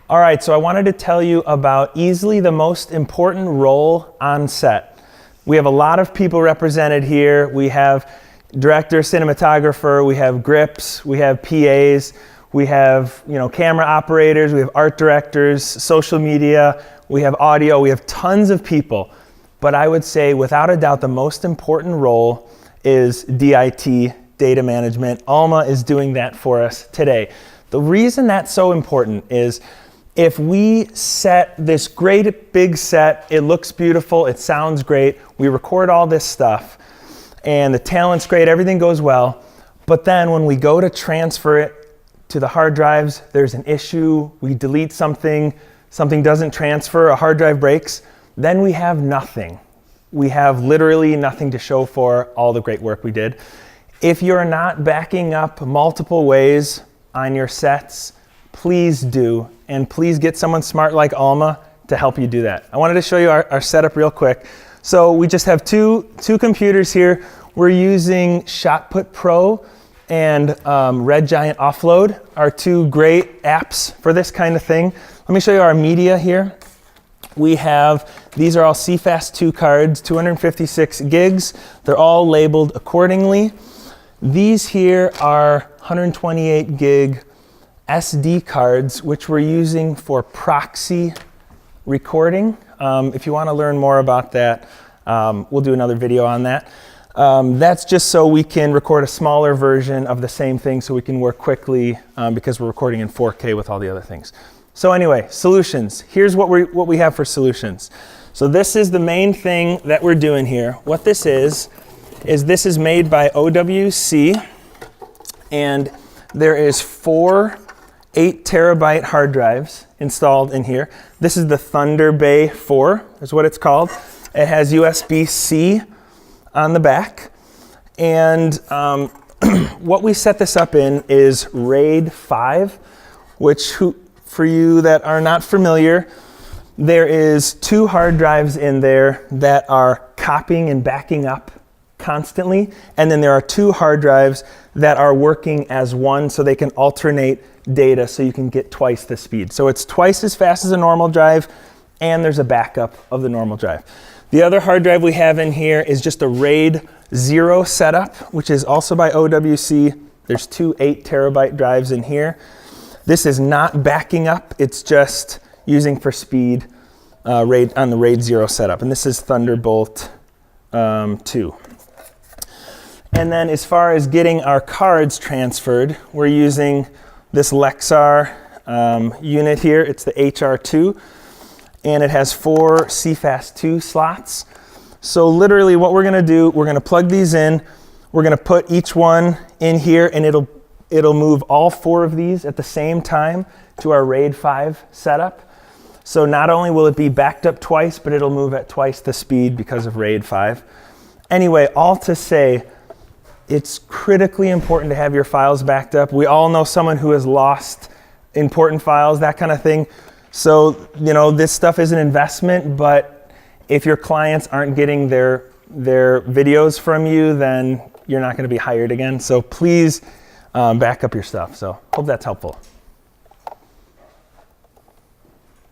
All right, so I wanted to tell you about easily the most important role on set. We have a lot of people represented here. We have director, cinematographer, we have grips, we have PAs, we have camera operators, we have art directors, social media, we have audio, we have tons of people. But I would say without a doubt the most important role is DIT, data management. Alma is doing that for us today. The reason that's so important is if we set this great big set, it looks beautiful, it sounds great, we record all this stuff, and the talent's great, everything goes well, but then when we go to transfer it to the hard drives, there's an issue, we delete something, something doesn't transfer, a hard drive breaks, then we have nothing. We have literally nothing to show for all the great work we did. If you're not backing up multiple ways on your sets, please do, and please get someone smart like Alma to help you do that. I wanted to show you our setup real quick. So we just have two computers here. We're using ShotPut Pro and Red Giant Offload, our two great apps for this kind of thing. Let me show you our media here. We have, these are all CFast 2 cards, 256 gigs. They're all labeled accordingly. These here are 128 gig SD cards, which we're using for proxy recording. If you want to learn more about that, we'll do another video on that. That's just so we can record a smaller version of the same thing so we can work quickly because we're recording in 4K with all the other things. So anyway, solutions. Here's what we have for solutions. So this is the main thing that we're doing here. What this is this is made by OWC, and there is 4 8 terabyte hard drives installed in here. This is the Thunder Bay 4, is what it's called. It has USB-C on the back. And what we set this up in is RAID5, which for you that are not familiar, there is 2 hard drives in there that are copying and backing up constantly. And then there are 2 hard drives that are working as one so they can alternate data so you can get twice the speed. So it's twice as fast as a normal drive, and there's a backup of the normal drive. The other hard drive we have in here is just a RAID 0 setup, which is also by OWC. There's 2 8 terabyte drives in here. This is not backing up, it's just using for speed on the RAID 0 setup. And this is Thunderbolt 2. And then as far as getting our cards transferred, we're using this Lexar unit here. It's the HR2, and it has 4 CFast 2 slots. So literally what we're gonna do, we're gonna plug these in, we're gonna put each one in here, and it'll move all 4 of these at the same time to our RAID 5 setup. So not only will it be backed up twice, but it'll move at twice the speed because of RAID 5. Anyway, all to say, it's critically important to have your files backed up. We all know someone who has lost important files, that kind of thing. So, this stuff is an investment, but if your clients aren't getting their videos from you, then you're not going to be hired again. So please back up your stuff. So hope that's helpful.